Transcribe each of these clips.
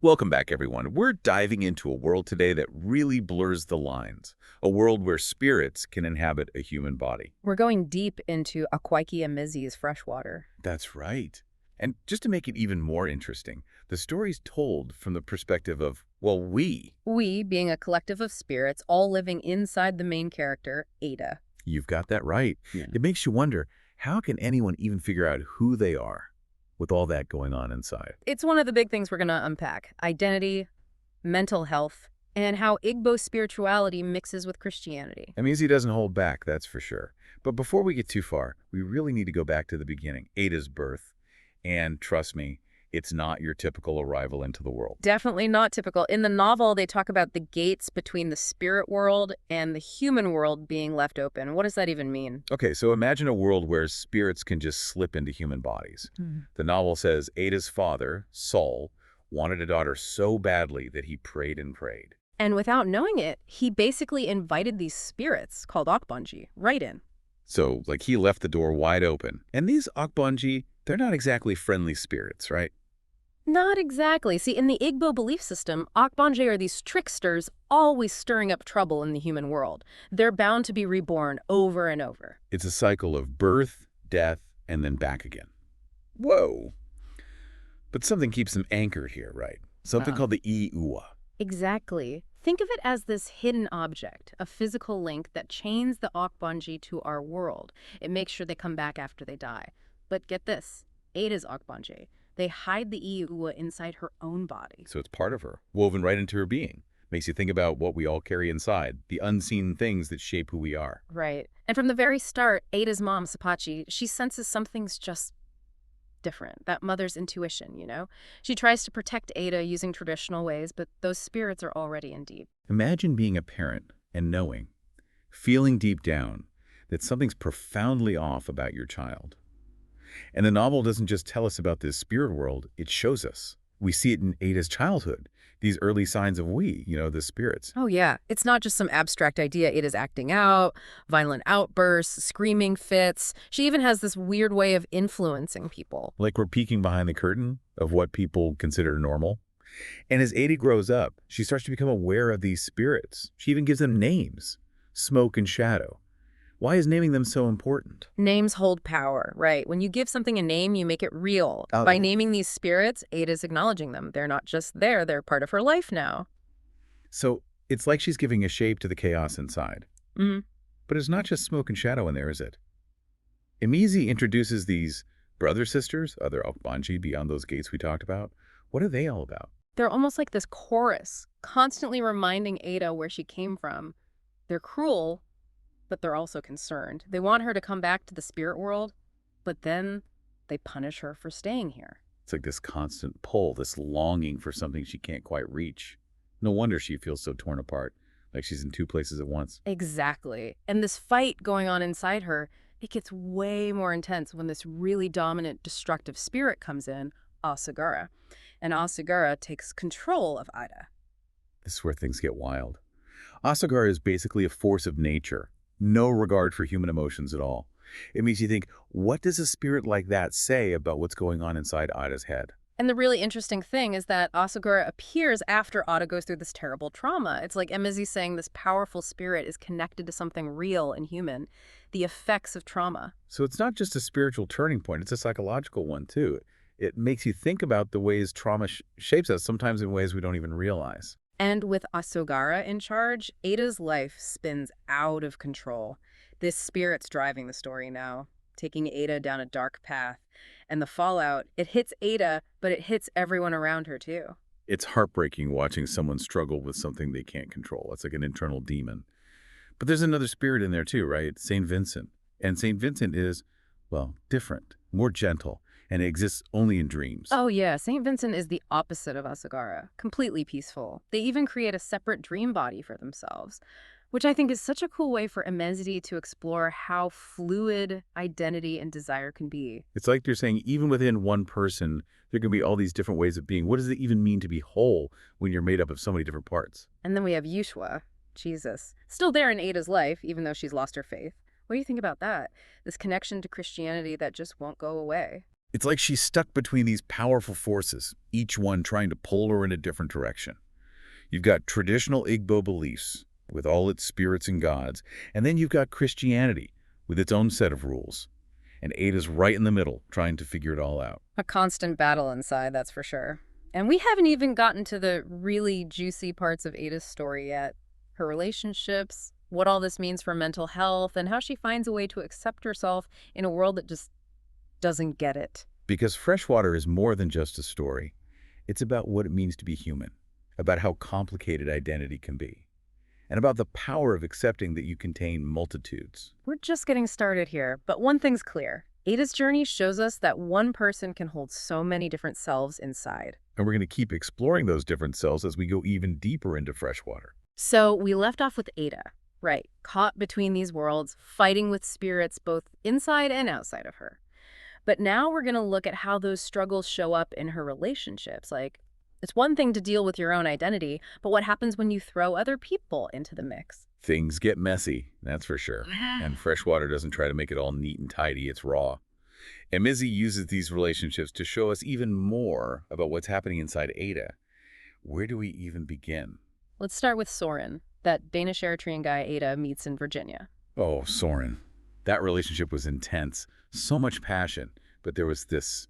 Welcome back, everyone. We're diving into a world today that really blurs the lines, a world where spirits can inhabit a human body. We're going deep into Akwaeke Emezi's Freshwater. That's right. And just to make it even more interesting, the story's told from the perspective of, well, we. We, being a collective of spirits, all living inside the main character, Ada. You've got that right. Yeah. It makes you wonder, how can anyone even figure out who they are with all that going on inside? It's one of the big things we're going to unpack. Identity, mental health, and how Igbo spirituality mixes with Christianity. Emezi doesn't hold back, that's for sure. But before we get too far, we really need to go back to the beginning, Ada's birth. And trust me, it's not your typical arrival into the world. Definitely not typical. In the novel, they talk about the gates between the spirit world and the human world being left open. What does that even mean? Okay, so imagine a world where spirits can just slip into human bodies. The novel says Ada's father, Saul, wanted a daughter so badly that he prayed and prayed. And without knowing it, he basically invited these spirits, called Akbanji, right in. So, like, he left the door wide open. And these Akbanji, they're not exactly friendly spirits, right? Not exactly. See, in the Igbo belief system, Akbanje are these tricksters always stirring up trouble in the human world. They're bound to be reborn over and over. It's a cycle of birth, death, and then back again. Whoa! But something keeps them anchored here, right? Something called the Iuwa. Exactly. Think of it as this hidden object, a physical link that chains the Akbanji to our world. It makes sure they come back after they die. But get this, Ada's Akbanje. They hide the Iuwa inside her own body. So it's part of her, woven right into her being. Makes you think about what we all carry inside, the unseen things that shape who we are. Right. And from the very start, Ada's mom, Sapachi, she senses something's just different. That mother's intuition, you know? She tries to protect Ada using traditional ways, but those spirits are already in deep. Imagine being a parent and knowing, feeling deep down, that something's profoundly off about your child. And the novel doesn't just tell us about this spirit world, it shows us. We see it in Ada's childhood, these early signs of the spirits. Oh, yeah. It's not just some abstract idea. Ada's acting out, violent outbursts, screaming fits. She even has this weird way of influencing people. Like we're peeking behind the curtain of what people consider normal. And as Ada grows up, she starts to become aware of these spirits. She even gives them names, Smoke and Shadow. Why is naming them so important? Names hold power, right? When you give something a name, you make it real. Oh. By naming these spirits, Ada's acknowledging them. They're not just there, they're part of her life now. So it's like she's giving a shape to the chaos inside. Mm-hmm. But it's not just Smoke and Shadow in there, is it? Emezi introduces these brother-sisters, other Okbanji beyond those gates we talked about. What are they all about? They're almost like this chorus, constantly reminding Ada where she came from. They're cruel, but they're also concerned. They want her to come back to the spirit world, but then they punish her for staying here. It's like this constant pull, this longing for something she can't quite reach. No wonder she feels so torn apart, like she's in two places at once. Exactly. And this fight going on inside her, it gets way more intense when this really dominant, destructive spirit comes in, Asagara. And Asagara takes control of Ada. This is where things get wild. Asagara is basically a force of nature. No regard for human emotions at all. It makes you think, what does a spirit like that say about what's going on inside Ada's head? And the really interesting thing is that Asagara appears after Ada goes through this terrible trauma. It's like Emezi saying this powerful spirit is connected to something real and human, the effects of trauma. So it's not just a spiritual turning point, it's a psychological one too. It makes you think about the ways trauma shapes us, sometimes in ways we don't even realize. And with Asogara in charge, Ada's life spins out of control. This spirit's driving the story now, taking Ada down a dark path. And the fallout, it hits Ada, but it hits everyone around her too. It's heartbreaking watching someone struggle with something they can't control. It's like an internal demon. But there's another spirit in there too, right? St. Vincent. And St. Vincent is, well, different, more gentle, and it exists only in dreams. Oh yeah, St. Vincent is the opposite of Asagara, completely peaceful. They even create a separate dream body for themselves, which I think is such a cool way for Emezi to explore how fluid identity and desire can be. It's like you're saying, even within one person, there can be all these different ways of being. What does it even mean to be whole when you're made up of so many different parts? And then we have Yushua, Jesus, still there in Ada's life, even though she's lost her faith. What do you think about that? This connection to Christianity that just won't go away. It's like she's stuck between these powerful forces, each one trying to pull her in a different direction. You've got traditional Igbo beliefs, with all its spirits and gods, and then you've got Christianity, with its own set of rules. And Ada's right in the middle, trying to figure it all out. A constant battle inside, that's for sure. And we haven't even gotten to the really juicy parts of Ada's story yet. Her relationships, what all this means for mental health, and how she finds a way to accept herself in a world that just doesn't get it. Because Freshwater is more than just a story. It's about what it means to be human, about how complicated identity can be, and about the power of accepting that you contain multitudes. We're just getting started here, but one thing's clear. Ada's journey shows us that one person can hold so many different selves inside. And we're going to keep exploring those different selves as we go even deeper into Freshwater. So we left off with Ada, right, caught between these worlds, fighting with spirits both inside and outside of her. But now we're going to look at how those struggles show up in her relationships. Like, it's one thing to deal with your own identity, but what happens when you throw other people into the mix? Things get messy, that's for sure. And Freshwater doesn't try to make it all neat and tidy, it's raw. Emezi uses these relationships to show us even more about what's happening inside Ada. Where do we even begin? Let's start with Soren, that Danish-Eritrean guy Ada meets in Virginia. Oh, Soren. That relationship was intense. So much passion, but there was this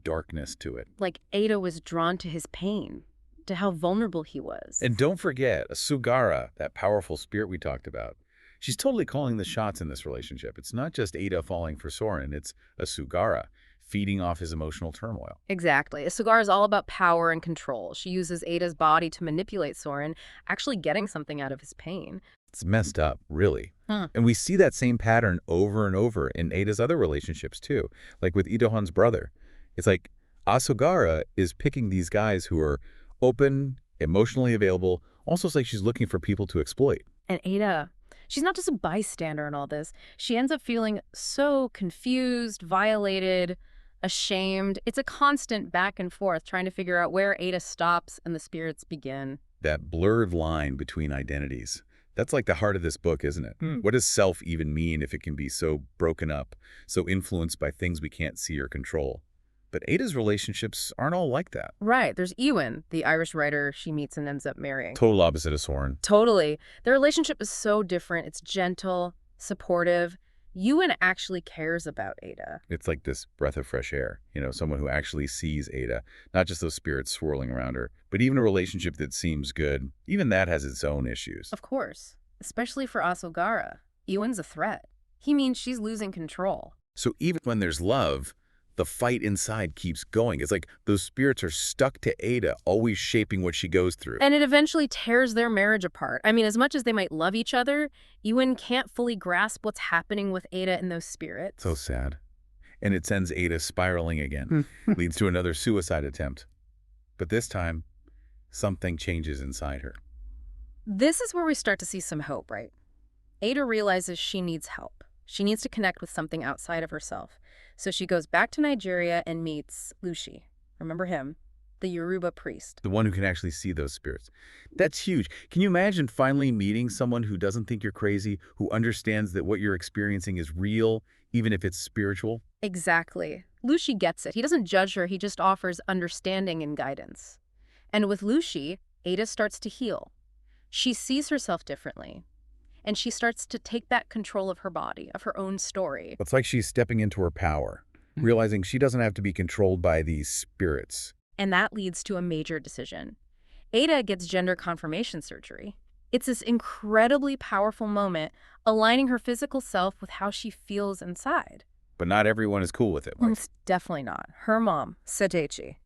darkness to it. Like Ada was drawn to his pain, to how vulnerable he was. And don't forget, Sugara, that powerful spirit we talked about. She's totally calling the shots in this relationship. It's not just Ada falling for Soren, it's a Sugara feeding off his emotional turmoil. Exactly. Sugar is all about power and control. She uses Ada's body to manipulate Soren, actually getting something out of his pain. It's messed up, really. Huh. And we see that same pattern over and over in Ada's other relationships, too, like with Idohan's brother. It's like Asugara is picking these guys who are open, emotionally available. Also, it's like she's looking for people to exploit. And Ada, she's not just a bystander in all this. She ends up feeling so confused, violated, ashamed. It's a constant back and forth trying to figure out where Ada stops and the spirits begin. That blurred line between identities. That's like the heart of this book, isn't it? What does self even mean if it can be so broken up, so influenced by things we can't see or control? But Ada's relationships aren't all like that. Right. There's Ewan, the Irish writer she meets and ends up marrying. Total opposite of Soren. Totally. Their relationship is so different. It's gentle, supportive. Ewan actually cares about Ada. It's like this breath of fresh air, someone who actually sees Ada, not just those spirits swirling around her, but even a relationship that seems good. Even that has its own issues. Of course. Especially for Asogara. Ewan's a threat. He means she's losing control. So even when there's love, the fight inside keeps going. It's like those spirits are stuck to Ada, always shaping what she goes through. And it eventually tears their marriage apart. I mean, as much as they might love each other, Ewan can't fully grasp what's happening with Ada and those spirits. So sad. And it sends Ada spiraling again, leads to another suicide attempt. But this time, something changes inside her. This is where we start to see some hope, right? Ada realizes she needs help. She needs to connect with something outside of herself. So she goes back to Nigeria and meets Lucy. Remember him? The Yoruba priest. The one who can actually see those spirits. That's huge. Can you imagine finally meeting someone who doesn't think you're crazy, who understands that what you're experiencing is real, even if it's spiritual? Exactly. Lucy gets it. He doesn't judge her. He just offers understanding and guidance. And with Lucy, Ada starts to heal. She sees herself differently. And she starts to take back control of her body, of her own story. It's like she's stepping into her power, realizing she doesn't have to be controlled by these spirits. And that leads to a major decision. Ada gets gender confirmation surgery. It's this incredibly powerful moment, aligning her physical self with how she feels inside. But not everyone is cool with it. It's definitely not. Her mom, Sadechi,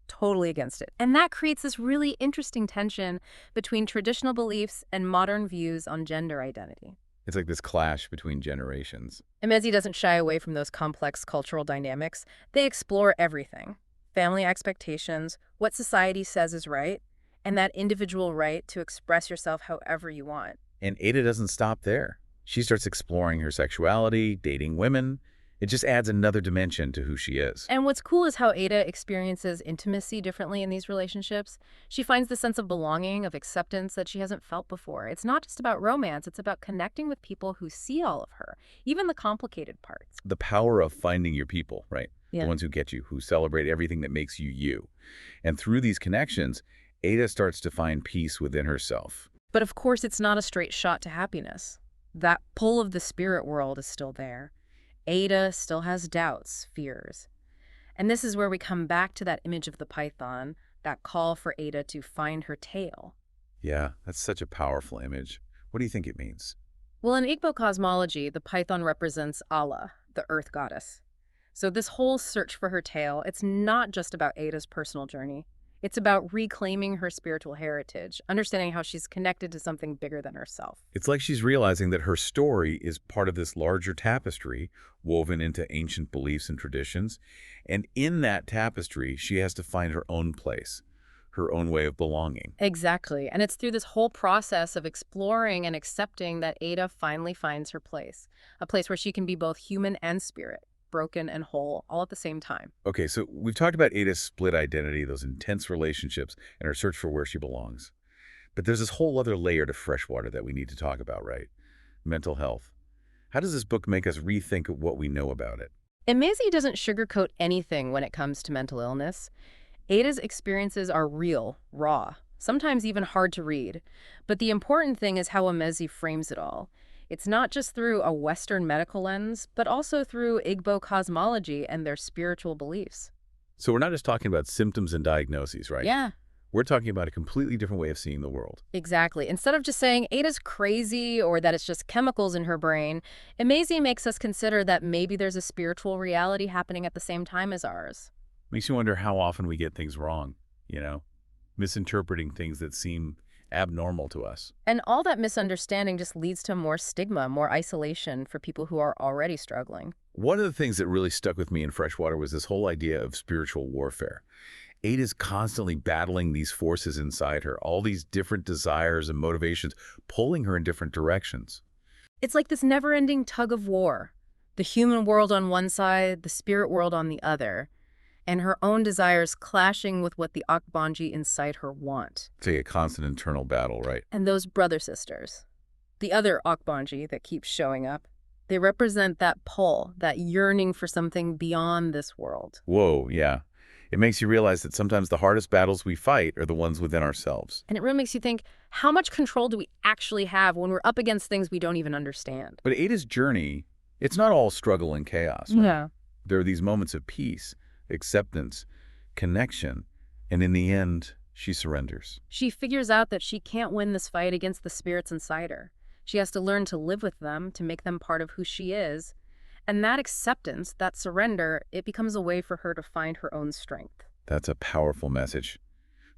totally against it. And that creates this really interesting tension between traditional beliefs and modern views on gender identity. It's like this clash between generations. Emezi doesn't shy away from those complex cultural dynamics. They explore everything. Family expectations, what society says is right, and that individual right to express yourself however you want. And Ada doesn't stop there. She starts exploring her sexuality, dating women. It just adds another dimension to who she is. And what's cool is how Ada experiences intimacy differently in these relationships. She finds the sense of belonging, of acceptance that she hasn't felt before. It's not just about romance, it's about connecting with people who see all of her, even the complicated parts. The power of finding your people, right? the ones who get you, who celebrate everything that makes you you. And through these connections, Ada starts to find peace within herself. But of course, it's not a straight shot to happiness. That pull of the spirit world is still there. Ada still has doubts, fears. And this is where we come back to that image of the python, that call for Ada to find her tail. Yeah, that's such a powerful image. What do you think it means? Well, in Igbo cosmology, the python represents Allah, the earth goddess. So this whole search for her tail, it's not just about Ada's personal journey. It's about reclaiming her spiritual heritage, understanding how she's connected to something bigger than herself. It's like she's realizing that her story is part of this larger tapestry woven into ancient beliefs and traditions. And in that tapestry, she has to find her own place, her own way of belonging. Exactly. And it's through this whole process of exploring and accepting that Ada finally finds her place, a place where she can be both human and spirit, broken and whole, all at the same time. Okay, so we've talked about Ada's split identity, those intense relationships, and her search for where she belongs. But there's this whole other layer to Freshwater that we need to talk about, right? Mental health. How does this book make us rethink what we know about it? Emezi doesn't sugarcoat anything when it comes to mental illness. Ada's experiences are real, raw, sometimes even hard to read. But the important thing is how Emezi frames it all. It's not just through a Western medical lens, but also through Igbo cosmology and their spiritual beliefs. So we're not just talking about symptoms and diagnoses, right? Yeah, We're talking about a completely different way of seeing the world. exactly. Instead of just saying Ada's crazy or that it's just chemicals in her brain, Emezi makes us consider that maybe there's a spiritual reality happening at the same time as ours. Makes you wonder how often we get things wrong, misinterpreting things that seem abnormal to us. And all that misunderstanding just leads to more stigma, more isolation for people who are already struggling. One of the things that really stuck with me in Freshwater was this whole idea of spiritual warfare. Ada's constantly battling these forces inside her, all these different desires and motivations, pulling her in different directions. It's like this never-ending tug of war. The human world on one side, the spirit world on the other, and her own desires clashing with what the Akbanji inside her want. It's like a constant internal battle, right? And those brother-sisters, the other Akbanji that keeps showing up, they represent that pull, that yearning for something beyond this world. Whoa, yeah. It makes you realize that sometimes the hardest battles we fight are the ones within ourselves. And it really makes you think, how much control do we actually have when we're up against things we don't even understand? But Ada's journey, it's not all struggle and chaos, right? Yeah. There are these moments of peace, acceptance, connection, and in the end, she surrenders. She figures out that she can't win this fight against the spirits inside her. She has to learn to live with them, to make them part of who she is. And that acceptance, that surrender, it becomes a way for her to find her own strength. That's a powerful message.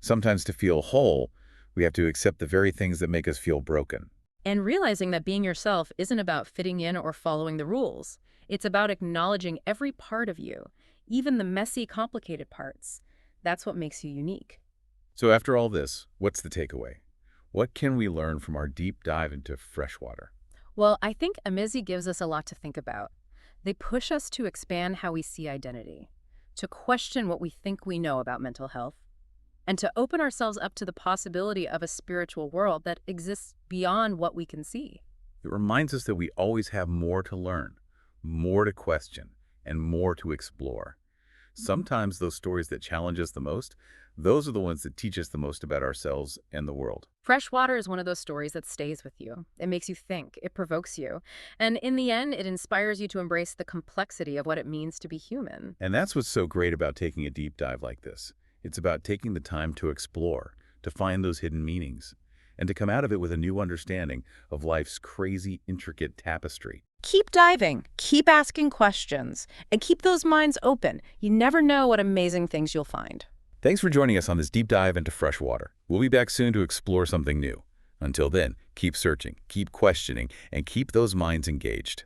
Sometimes to feel whole, we have to accept the very things that make us feel broken. And realizing that being yourself isn't about fitting in or following the rules. It's about acknowledging every part of you, even the messy, complicated parts. That's what makes you unique. So after all this, what's the takeaway? What can we learn from our deep dive into Freshwater? Well, I think Emezi gives us a lot to think about. They push us to expand how we see identity, to question what we think we know about mental health, and to open ourselves up to the possibility of a spiritual world that exists beyond what we can see. It reminds us that we always have more to learn, more to question, and more to explore. Sometimes those stories that challenge us the most, those are the ones that teach us the most about ourselves and the world. Freshwater is one of those stories that stays with you. It makes you think, it provokes you, and in the end, it inspires you to embrace the complexity of what it means to be human. And that's what's so great about taking a deep dive like this. It's about taking the time to explore, to find those hidden meanings, and to come out of it with a new understanding of life's crazy, intricate tapestry. Keep diving, keep asking questions, and keep those minds open. You never know what amazing things you'll find. Thanks for joining us on this deep dive into Freshwater. We'll be back soon to explore something new. Until then, keep searching, keep questioning, and keep those minds engaged.